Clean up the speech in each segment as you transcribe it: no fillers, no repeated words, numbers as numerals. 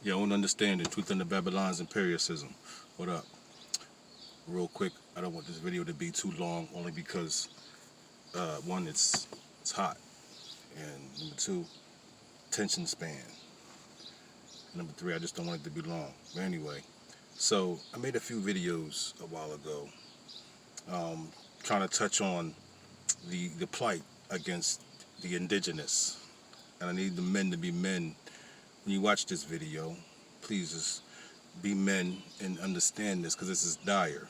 Your own understanding, truth in the Babylon's empiricism. What up? Real quick, I don't want this video to be too long, only because one, it's hot, and number two, attention span. Number three, I just don't want it to be long. But anyway, so I made a few videos a while ago, trying to touch on the plight against the indigenous, and I need the men to be men. When you watch this video, please just be men and understand this, because this is dire.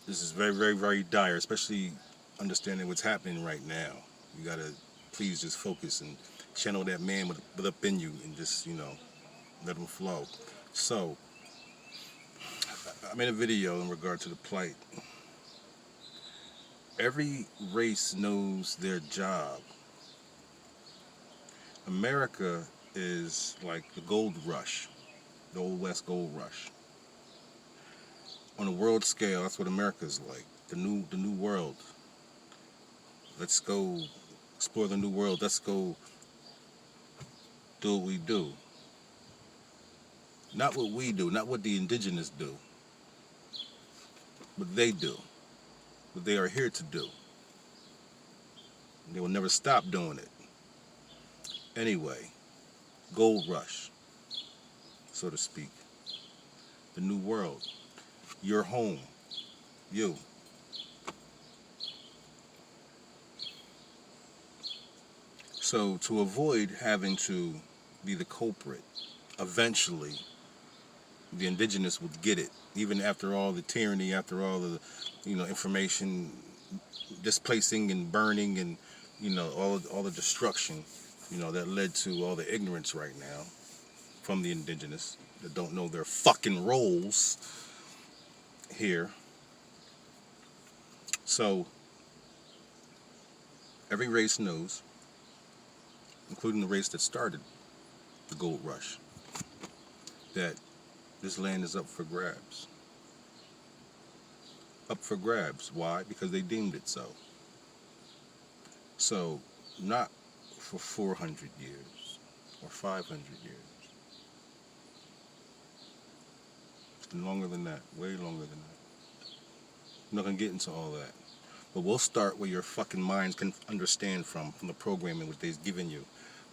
This is very, very, very dire, especially understanding what's happening right now. You gotta please just focus and channel that man with up in you, and just, let him flow. So I made a video in regard to the plight. Every race knows their job. America is like the gold rush, the old West gold rush. On a world scale, that's what America's like. The new world. Let's go explore the new world. Let's go do what we do. Not what we do, not what the indigenous do, but they do. What they are here to do. They will never stop doing it. Anyway, gold rush, so to speak. The new world. Your home. You. So to avoid having to be the culprit, eventually the indigenous would get it. Even after all the tyranny, after all the, information displacing and burning, and all the destruction, that led to all the ignorance right now from the indigenous that don't know their fucking roles here. So every race knows, including the race that started the gold rush, that this land is up for grabs. Up for grabs. Why? Because they deemed it so. So, not for 400 years or 500 years. It's been longer than that, way longer than that. I'm not going to get into all that. But we'll start where your fucking minds can understand from the programming which they've given you.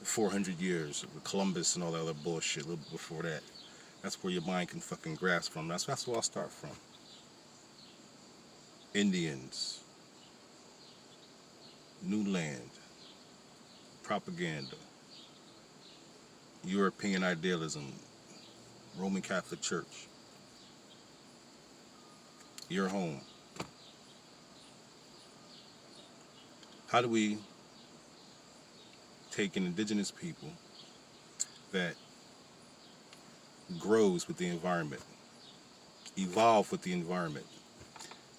400 years of Columbus and all that other bullshit, a little bit before that. That's where your mind can fucking grasp from. That's where I'll start from. Indians, new land, propaganda, European idealism, Roman Catholic Church, your home. How do we take an indigenous people that grows with the environment, evolve with the environment,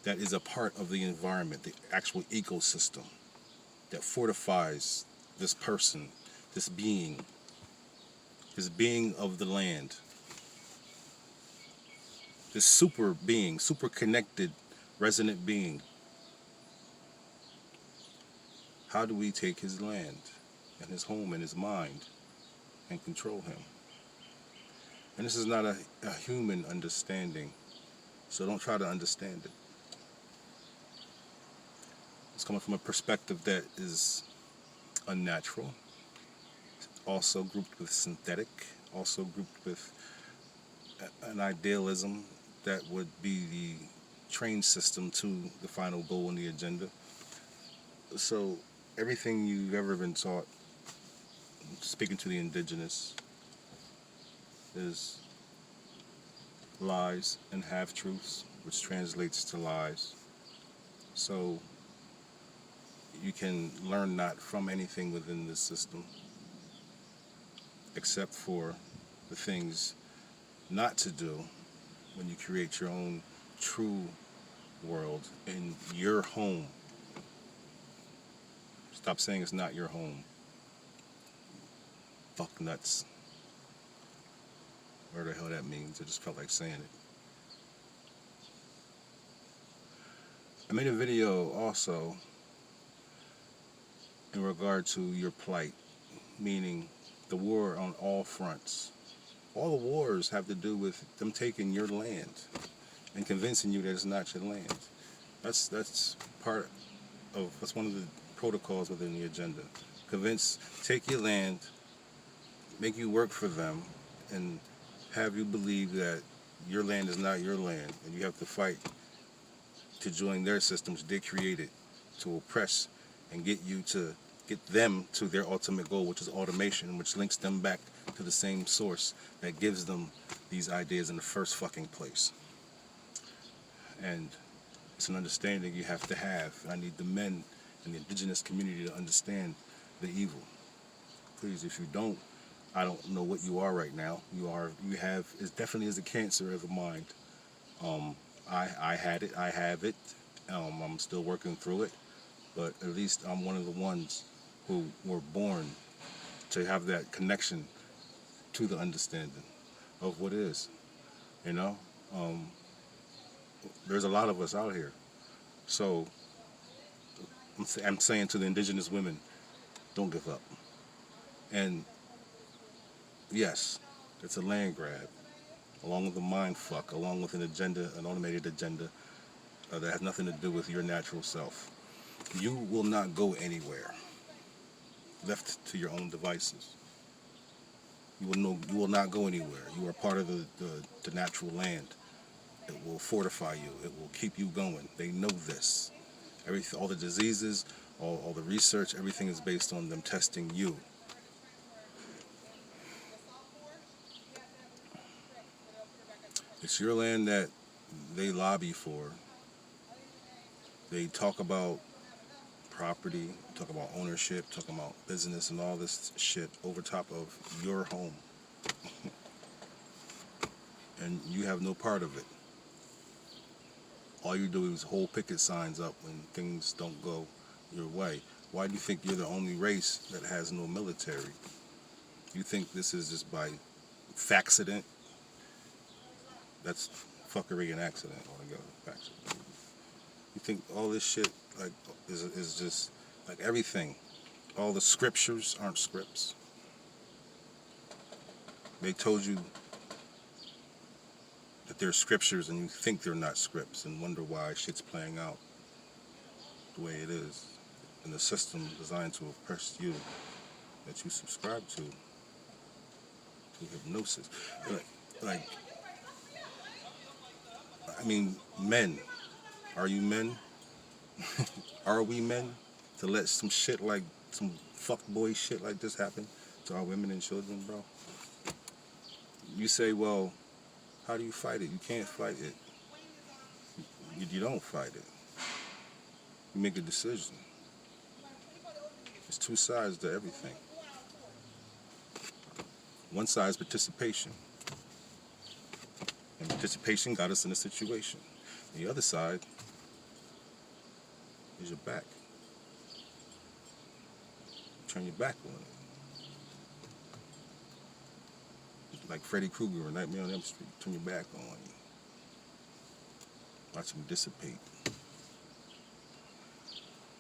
that is a part of the environment, the actual ecosystem that fortifies this person, this being of the land, this super being, super connected, resonant being? How do we take his land and his home and his mind and control him? And this is not a human understanding, so don't try to understand it. It's coming from a perspective that is unnatural, also grouped with synthetic, also grouped with an idealism that would be the train system to the final goal and the agenda. So everything you've ever been taught, speaking to the indigenous, is lies and half-truths, which translates to lies. So you can learn not from anything within this system, except for the things not to do when you create your own true world in your home. Stop saying it's not your home. Fuck nuts. Whatever the hell that means. I just felt like saying it. I made a video also in regard to your plight, meaning the war on all fronts. All the wars have to do with them taking your land and convincing you that it's not your land. That's part of, that's one of the protocols within the agenda. Take your land, make you work for them, and have you believe that your land is not your land, and you have to fight to join their systems they created to oppress and get them to their ultimate goal, which is automation, which links them back to the same source that gives them these ideas in the first fucking place. And it's an understanding you have to have. I need the men in the indigenous community to understand the evil. Please, if you don't, I don't know what you are right now. It definitely is a cancer of the mind. I had it, I have it. I'm still working through it, but at least I'm one of the ones who were born to have that connection to the understanding of what is. You know, there's a lot of us out here. So I'm saying to the indigenous women, don't give up. And yes, it's a land grab, along with a mind fuck, along with an agenda, an automated agenda that has nothing to do with your natural self. You will not go anywhere left to your own devices. You will not go anywhere. You are part of the natural land. It will fortify you. It will keep you going. They know this. All the diseases, all the research, everything is based on them testing you. It's your land that they lobby for. They talk about property, talk about ownership, talk about business and all this shit over top of your home. And you have no part of it. All you do is hold picket signs up when things don't go your way. Why do you think you're the only race that has no military? You think this is just by accident? That's fuckery and accident altogether. Accident. You think all this shit like is just like everything? All the scriptures aren't scripts. They told you that they're scriptures and you think they're not scripts and wonder why shit's playing out the way it is in the system designed to oppress you that you subscribe to hypnosis. Like, I mean, men. Are you men? Are we men to let some fuckboy shit like this happen to our women and children, bro? You say, well, how do you fight it? You can't fight it. You don't fight it. You make a decision. There's two sides to everything. One side is participation. And participation got us in a situation. The other side is your back. Turn your back on it. Like Freddy Krueger or Nightmare on Elm Street. Turn your back on you. Watch him dissipate.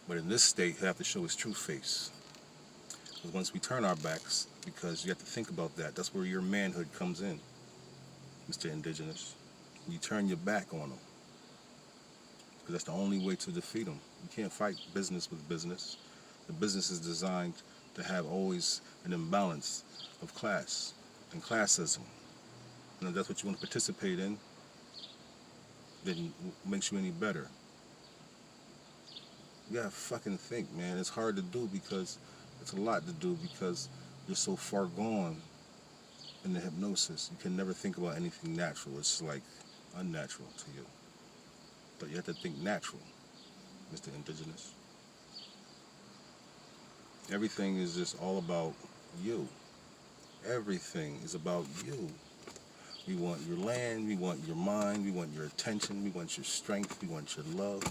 But in this state, you have to show his true face. Because once we turn our backs, because you have to think about that, that's where your manhood comes in, Mr. Indigenous. You turn your back on them. Because that's the only way to defeat them. You can't fight business with business. The business is designed to have always an imbalance of class and classism. And if that's what you want to participate in, then it makes you any better. You gotta fucking think, man. It's hard to do because it's a lot to do because you're so far gone in the hypnosis. You can never think about anything natural. It's like unnatural to you. But you have to think natural, Mr. Indigenous. Everything is just all about you. Everything is about you. We want your land, we want your mind, we want your attention, we want your strength, we want your love.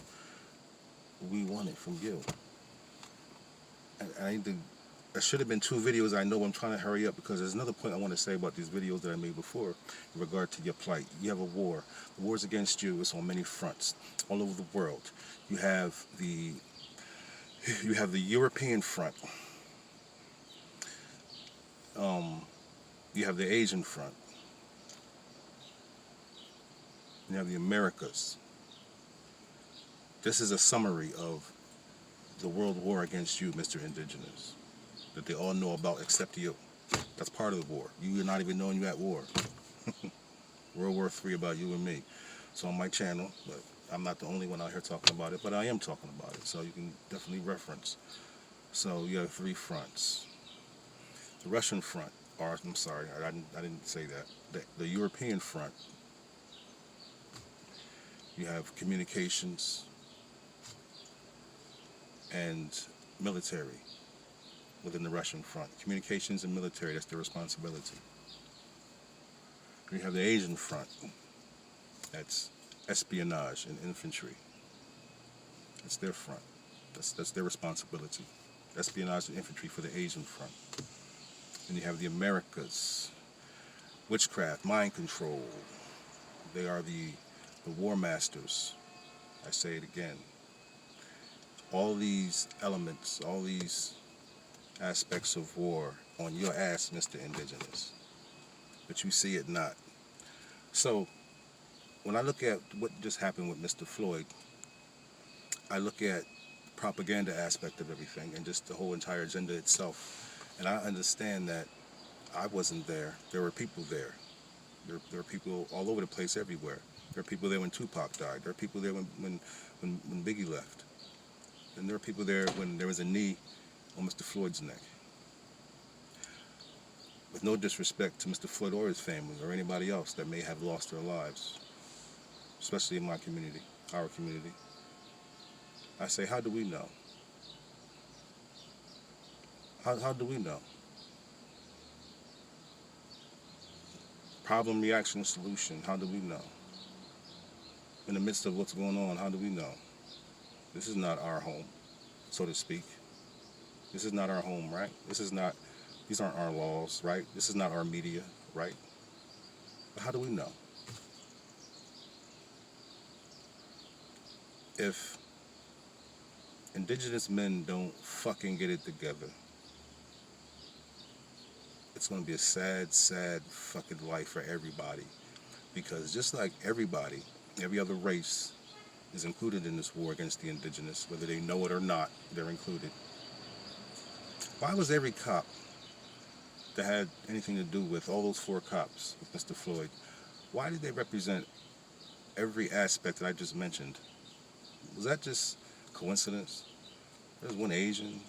We want it from you. There should have been 2 videos. I know I'm trying to hurry up because there's another point I want to say about these videos that I made before in regard to your plight. You have a war. The war's against you. It's on many fronts all over the world. You have the European front. You have the Asian front. You have the Americas. This is a summary of the world war against you, Mr. Indigenous, that they all know about except you. That's part of the war. You're not even knowing you're at war. World War III about you and me. So on my channel, but I'm not the only one out here talking about it, but I am talking about it. So you can definitely reference. So you have 3 fronts. The Russian front, or I'm sorry, I didn't say that. The European front, you have communications and military within the Russian front. Communications and military, that's their responsibility. You have the Asian front, that's espionage and infantry. That's their front. That's their responsibility. Espionage and infantry for the Asian front. Then you have the Americas, witchcraft, mind control. They are the war masters. I say it again. All these elements, all these aspects of war on your ass, Mr. Indigenous. But you see it not. So, when I look at what just happened with Mr. Floyd, I look at propaganda aspect of everything and just the whole entire agenda itself. And I understand that I wasn't there. There were people there. There are people all over the place everywhere. There are people there when Tupac died. There are people there when Biggie left. And there are people there when there was a knee on Mr. Floyd's neck. With no disrespect to Mr. Floyd or his family or anybody else that may have lost their lives, especially in my community, our community, I say, how do we know? How do we know? Problem, reaction, solution, how do we know? In the midst of what's going on, how do we know? This is not our home, so to speak. This is not our home, right? These aren't our laws, right? This is not our media, right? But how do we know? If Indigenous men don't fucking get it together, it's going to be a sad, sad fucking life for everybody. Because just like everybody, every other race is included in this war against the Indigenous, whether they know it or not, they're included. Why was every cop that had anything to do with all those 4 cops with Mr. Floyd, why did they represent every aspect that I just mentioned? Was that just coincidence? There's one Asian,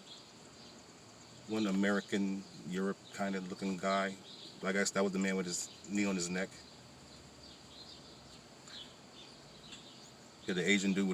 one American, Europe kind of looking guy. I guess that was the man with his knee on his neck. Yeah, the Asian dude with